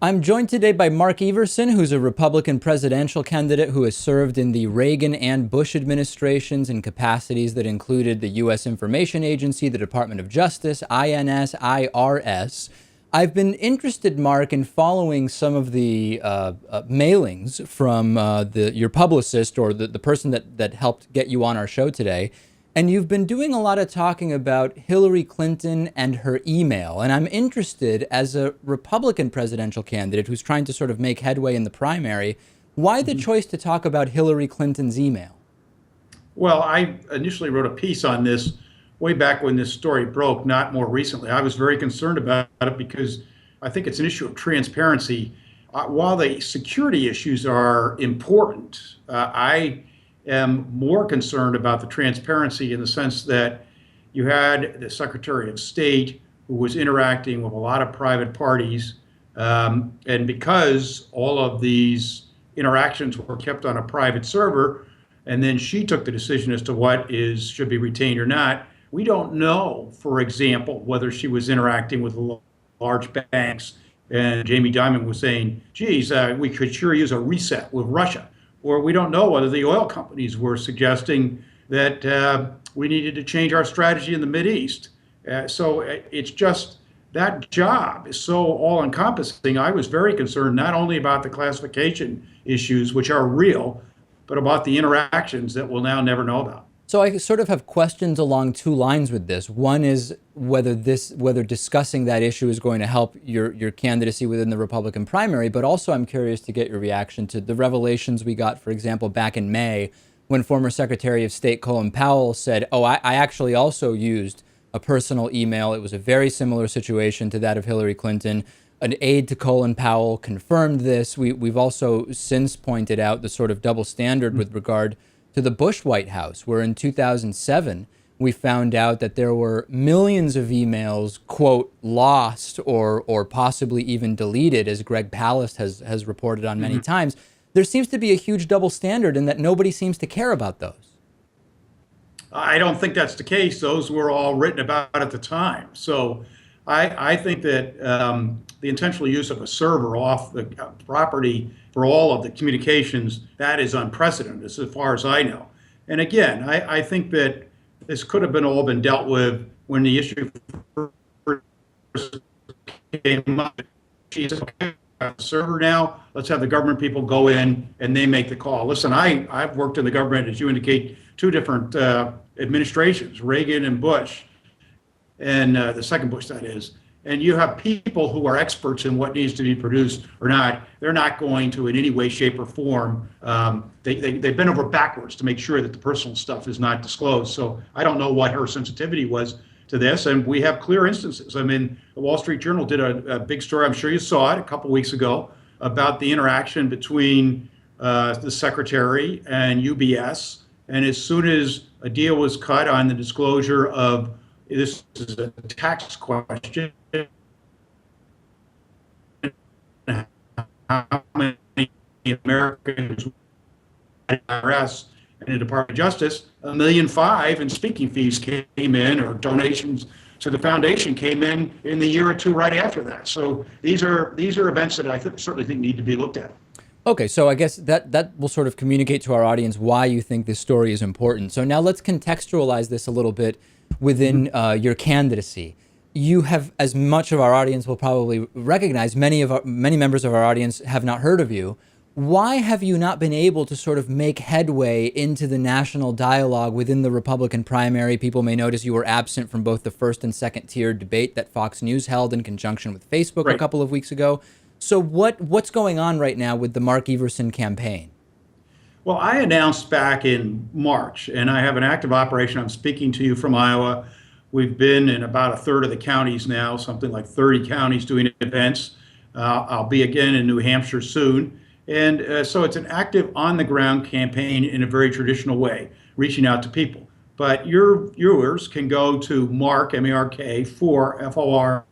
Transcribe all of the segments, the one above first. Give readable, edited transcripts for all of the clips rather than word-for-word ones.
I'm joined today by Mark Everson, who's a Republican presidential candidate who has served in the Reagan and Bush administrations in capacities that included the U.S. Information Agency, the Department of Justice, INS, IRS. I've been interested, Mark, in following some of the mailings from your publicist or the person that helped get you on our show today. And you've been doing a lot of talking about Hillary Clinton and her email. And I'm interested, as a Republican presidential candidate who's trying to sort of make headway in the primary, why the choice to talk about Hillary Clinton's email? Well, I initially wrote a piece on this way back when this story broke, not more recently. I was very concerned about it because I think it's an issue of transparency. While the security issues are important, I am more concerned about the transparency in the sense that you had the Secretary of State who was interacting with a lot of private parties. And because all of these interactions were kept on a private server, and then she took the decision as to what should be retained or not, we don't know, for example, whether she was interacting with large banks. And Jamie Dimon was saying, geez, we could sure use a reset with Russia. Or we don't know whether the oil companies were suggesting that we needed to change our strategy in the Mideast. So it's just that job is so all-encompassing. I was very concerned not only about the classification issues, which are real, but about the interactions that we'll now never know about. So I sort of have questions along two lines with this. One is whether discussing that issue is going to help your candidacy within the Republican primary, but also I'm curious to get your reaction to the revelations we got, for example, back in May, when former Secretary of State Colin Powell said, I actually also used a personal email. It was a very similar situation to that of Hillary Clinton. An aide to Colin Powell confirmed this. We've also since pointed out the sort of double standard with regard to the Bush White House, where in 2007, we found out that there were millions of emails, quote, lost or possibly even deleted, as Greg Palast has reported on many times. There seems to be a huge double standard in that nobody seems to care about those. I don't think that's the case. Those were all written about at the time. So I think that the intentional use of a server off the property for all of the communications, that is unprecedented as far as I know. And again, I think that this could have all been dealt with when the issue first came up. She said, okay, server now, let's have the government people go in and they make the call. Listen, I've worked in the government, as you indicate, two different administrations, Reagan and Bush, and the second Bush, that is. And you have people who are experts in what needs to be produced or not. They're not going to, in any way, shape, or form, they bend over backwards to make sure that the personal stuff is not disclosed. So I don't know what her sensitivity was to this. And we have clear instances. I mean, the Wall Street Journal did a big story, I'm sure you saw it a couple weeks ago, about the interaction between the secretary and UBS. And as soon as a deal was cut on the disclosure of this is a tax question, how many Americans IRS and the Department of Justice, 1.5 million in speaking fees came in, or donations to the foundation came in the year or two right after that. So these are events that I certainly think need to be looked at. Okay, so I guess that will sort of communicate to our audience why you think this story is important. So now let's contextualize this a little bit within your candidacy. You have, as much of our audience will probably recognize, many members of our audience have not heard of you. Why have you not been able to sort of make headway into the national dialogue within the Republican primary? People may notice you were absent from both the first and second tier debate that Fox News held in conjunction with Facebook a couple of weeks ago. So what's going on right now with the Mark Everson campaign? Well, I announced back in March, and I have an active operation. I'm speaking to you from Iowa. We've been in about a third of the counties now, something like 30 counties doing events. I'll be again in New Hampshire soon. And so it's an active on-the-ground campaign in a very traditional way, reaching out to people. But your viewers can go to Mark, M-A-R-K, for F-O-R,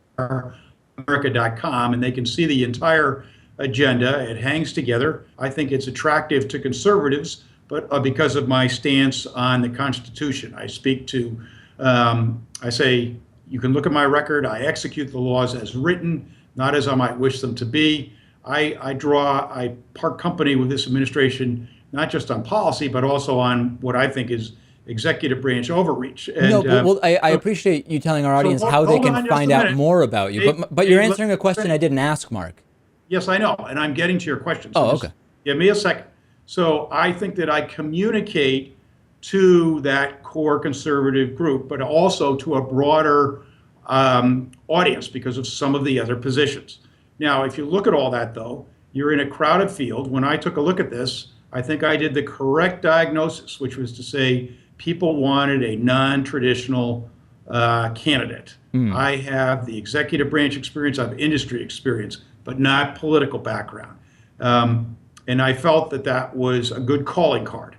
America.com, and they can see the entire agenda. It hangs together. I think it's attractive to conservatives, but because of my stance on the Constitution. I speak to, I say, you can look at my record. I execute the laws as written, not as I might wish them to be. I part company with this administration, not just on policy, but also on what I think is executive branch overreach. No, And well, I so, appreciate you telling our so audience how they hold can on just a find out minute. more about you. But you're Dave, let answering a me question I finish. didn't ask, Mark. Yes, I know, and I'm getting to your question. So Oh, just okay. give me a second. So I think that I communicate to that core conservative group, but also to a broader audience because of some of the other positions. Now, if you look at all that, though, you're in a crowded field. When I took a look at this, I think I did the correct diagnosis, which was to say people wanted a non-traditional candidate. Hmm. I have the executive branch experience, I have industry experience, but not political background. And I felt that that was a good calling card.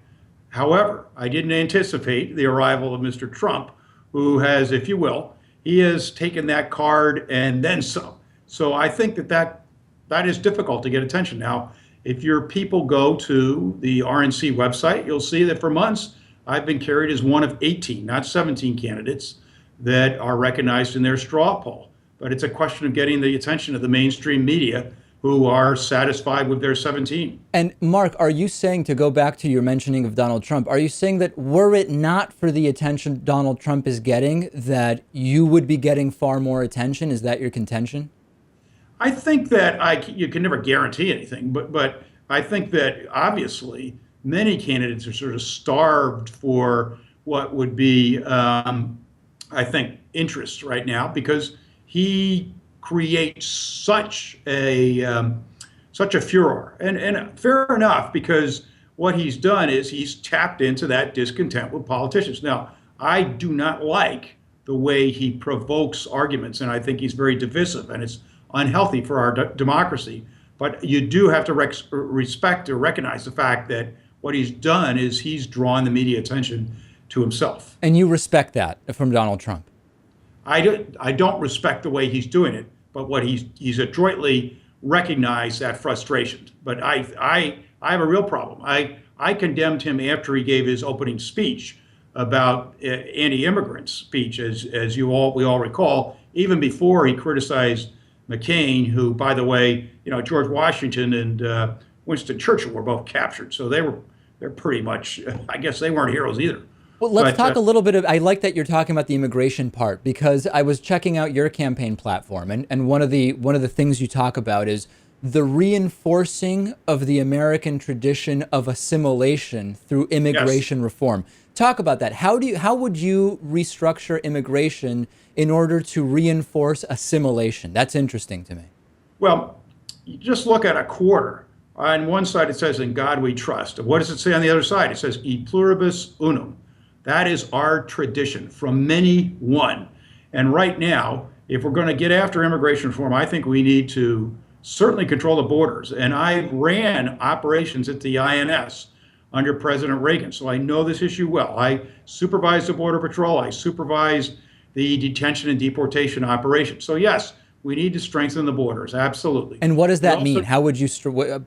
However, I didn't anticipate the arrival of Mr. Trump, who has, if you will, he has taken that card and then some. So I think that is difficult to get attention. Now, if your people go to the RNC website, you'll see that for months I've been carried as one of 18, not 17 candidates that are recognized in their straw poll. But it's a question of getting the attention of the mainstream media who are satisfied with their 17. And Mark, are you saying, to go back to your mentioning of Donald Trump, are you saying that were it not for the attention Donald Trump is getting, that you would be getting far more attention? Is that your contention? I think that you can never guarantee anything, but I think that obviously many candidates are sort of starved for what would be, I think, interest right now because he creates such a furor, and fair enough because what he's done is he's tapped into that discontent with politicians. Now, I do not like the way he provokes arguments, and I think he's very divisive, and it's unhealthy for our democracy. But you do have to respect or recognize the fact that what he's done is he's drawn the media attention to himself. And you respect that from Donald Trump? I don't respect the way he's doing it, but what he's adroitly recognized that frustration. But I have a real problem. I condemned him after he gave his opening speech about anti-immigrant speech, as we all recall, even before he criticized McCain, who, by the way, George Washington and Winston Churchill were both captured, so they're pretty much, I guess they weren't heroes either. Well, let's talk a little bit of, I like that you're talking about the immigration part, because I was checking out your campaign platform, and one of the things you talk about is the reinforcing of the American tradition of assimilation through immigration reform. Talk about that. How would you restructure immigration in order to reinforce assimilation? That's interesting to me. Well, you just look at a quarter. On one side it says, "In God we trust." What does it say on the other side? It says, "E pluribus unum." That is our tradition, from many one. And right now, if we're going to get after immigration reform, I think we need to certainly control the borders. And I ran operations at the INS under President Reagan, so I know this issue well. I supervised the Border Patrol. I supervised the detention and deportation operations. So yes, we need to strengthen the borders, absolutely. And what does that mean? How would you,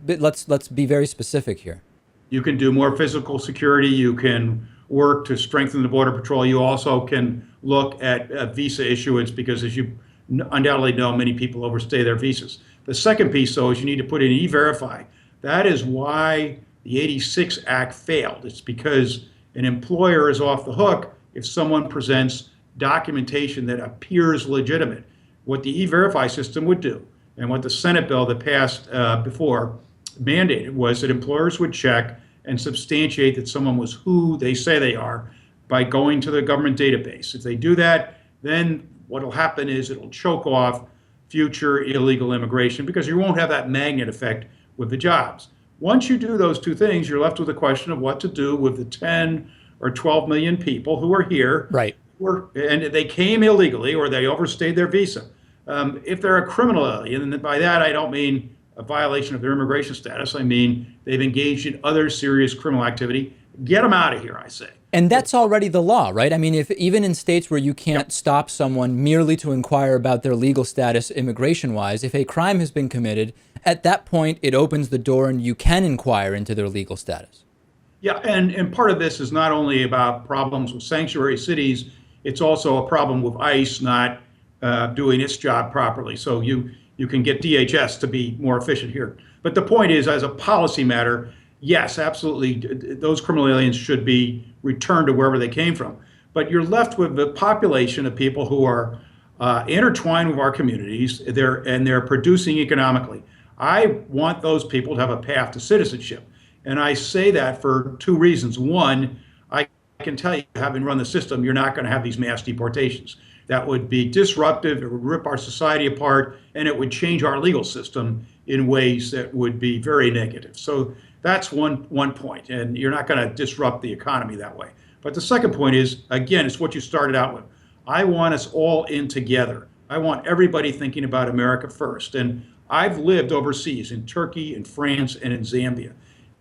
let's be very specific here. You can do more physical security. You can work to strengthen the Border Patrol. You also can look at visa issuance because, as you undoubtedly know, many people overstay their visas. The second piece, though, is you need to put in E-Verify. That is why the 86 Act failed. It's because an employer is off the hook if someone presents documentation that appears legitimate. What the E-Verify system would do, and what the Senate bill that passed before mandated, was that employers would check and substantiate that someone was who they say they are by going to the government database. If they do that, then what will happen is it'll choke off future illegal immigration because you won't have that magnet effect with the jobs. Once you do those two things, you're left with the question of what to do with the 10 or 12 million people who are here. Right. And they came illegally or they overstayed their visa. If they're a criminal alien, and by that I don't mean a violation of their immigration status, I mean they've engaged in other serious criminal activity, get them out of here, I say. And that's already the law, right? I mean, if even in states where you can't stop someone merely to inquire about their legal status immigration-wise, if a crime has been committed, at that point it opens the door and you can inquire into their legal status. Yeah, and part of this is not only about problems with sanctuary cities, it's also a problem with ICE not doing its job properly. So you you can get DHS to be more efficient here. But the point is, as a policy matter, yes, absolutely, those criminal aliens should be returned to wherever they came from. But you're left with the population of people who are intertwined with our communities, they're producing economically. I want those people to have a path to citizenship. And I say that for two reasons. One, I can tell you, having run the system, you're not going to have these mass deportations. That would be disruptive, it would rip our society apart, and it would change our legal system in ways that would be very negative. So that's one point, and you're not going to disrupt the economy that way. But the second point is, again, it's what you started out with. I want us all in together. I want everybody thinking about America first. And I've lived overseas in Turkey, in France, and in Zambia.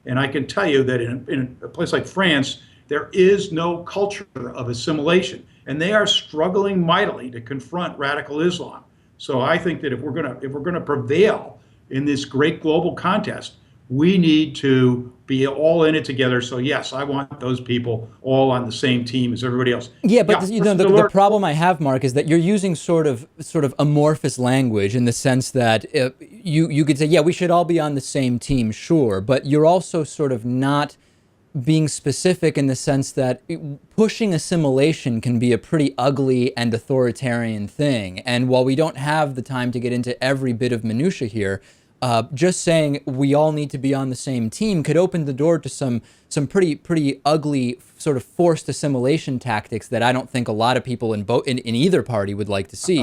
And I can tell you that in a place like France, there is no culture of assimilation. And they are struggling mightily to confront radical Islam. So I think that if we're gonna prevail in this great global contest, we need to be all in it together. So yes, I want those people all on the same team as everybody else. Yeah, but the problem I have, Mark, is that you're using sort of amorphous language in the sense that you could say, yeah, we should all be on the same team, sure, but you're also sort of not being specific in the sense that pushing assimilation can be a pretty ugly and authoritarian thing. And while we don't have the time to get into every bit of minutia here, just saying we all need to be on the same team could open the door to some pretty ugly sort of forced assimilation tactics that I don't think a lot of people in either party would like to see.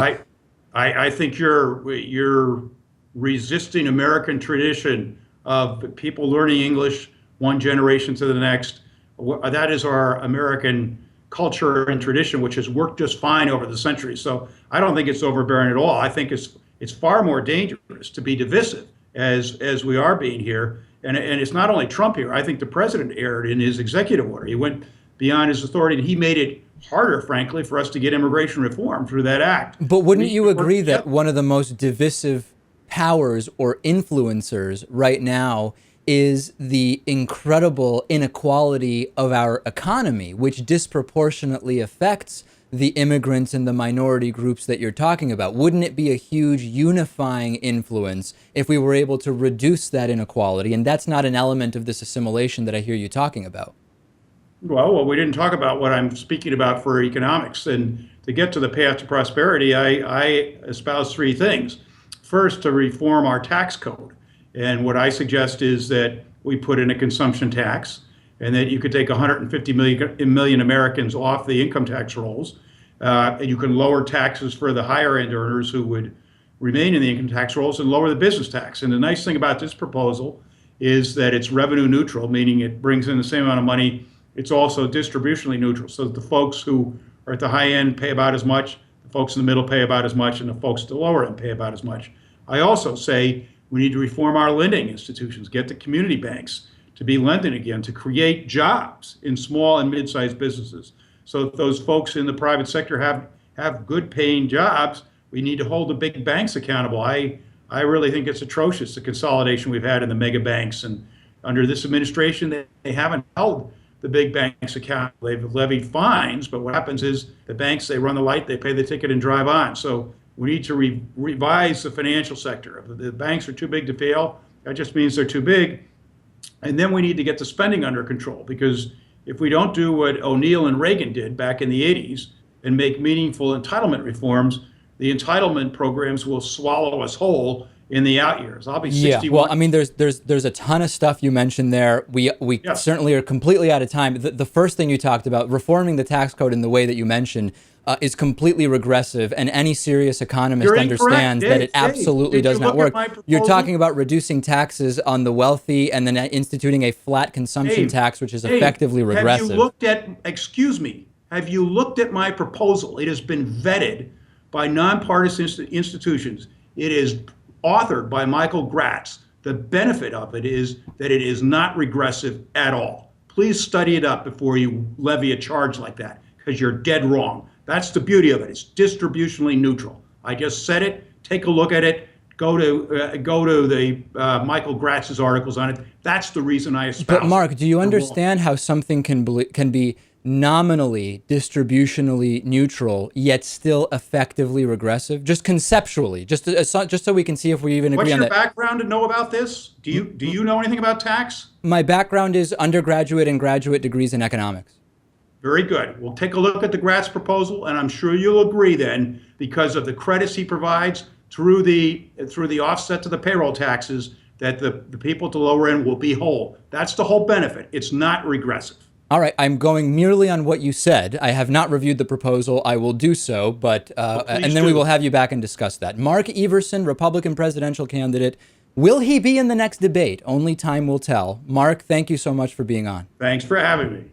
I think you're resisting American tradition of people learning English one generation to the next. That is our American culture and tradition, which has worked just fine over the centuries. So I don't think it's overbearing at all. I think it's far more dangerous to be divisive as we are being here. And it's not only Trump here. I think the president erred in his executive order. He went beyond his authority, and he made it harder, frankly, for us to get immigration reform through that act. But wouldn't you agree that one of the most divisive powers or influencers right now is the incredible inequality of our economy, which disproportionately affects the immigrants and the minority groups that you're talking about? Wouldn't it be a huge unifying influence if we were able to reduce that inequality? And that's not an element of this assimilation that I hear you talking about. Well, we didn't talk about what I'm speaking about for economics. And to get to the path to prosperity, I espouse three things. First, to reform our tax code. And what I suggest is that we put in a consumption tax, and that you could take 150 million Americans off the income tax rolls, and you can lower taxes for the higher end earners who would remain in the income tax rolls, and lower the business tax. And the nice thing about this proposal is that it's revenue neutral, meaning it brings in the same amount of money. It's also distributionally neutral, so that the folks who are at the high end pay about as much, the folks in the middle pay about as much, and the folks at the lower end pay about as much. I also say we need to reform our lending institutions, get the community banks to be lending again, to create jobs in small and mid-sized businesses. So that those folks in the private sector have good paying jobs. We need to hold the big banks accountable. I really think it's atrocious, the consolidation we've had in the mega banks. And under this administration, they haven't held the big banks accountable. They've levied fines, but what happens is the banks, they run the light, they pay the ticket and drive on. So we need to revise the financial sector. If the banks are too big to fail, that just means they're too big. And then we need to get the spending under control, because if we don't do what O'Neill and Reagan did back in the 80s and make meaningful entitlement reforms, the entitlement programs will swallow us whole in the out years. I'll be 61. Yeah, well, I mean, there's a ton of stuff you mentioned there. We Yes. certainly are completely out of time. The first thing you talked about, reforming the tax code in the way that you mentioned, is completely regressive, and any serious economist You're understands incorrect. that it Dave, absolutely did you does not look at work. my You're proposal? talking about reducing taxes on the wealthy and then instituting a flat consumption tax, which is effectively regressive. Have you looked at, excuse me, have you looked at my proposal? It has been vetted by nonpartisan institutions. It is authored by Michael Gratz. The benefit of it is that it is not regressive at all. Please study it up before you levy a charge like that, because you're dead wrong. That's the beauty of it. It's distributionally neutral. I just said it. Take a look at it. Go to the Michael Gratz's articles on it. That's the reason I espouse. But Mark, do you understand how something can be nominally distributionally neutral, yet still effectively regressive? Just conceptually, just so we can see if we even agree What's on your that. background to know about this? Do you know anything about tax? My background is undergraduate and graduate degrees in economics. Very good. We'll take a look at the Gratz proposal, and I'm sure you'll agree then, because of the credits he provides through the offset to the payroll taxes, that the people at the lower end will be whole. That's the whole benefit. It's not regressive. All right, I'm going merely on what you said. I have not reviewed the proposal. I will do so, but and then we will have you back and discuss that. Mark Everson, Republican presidential candidate. Will he be in the next debate? Only time will tell. Mark, thank you so much for being on. Thanks for having me.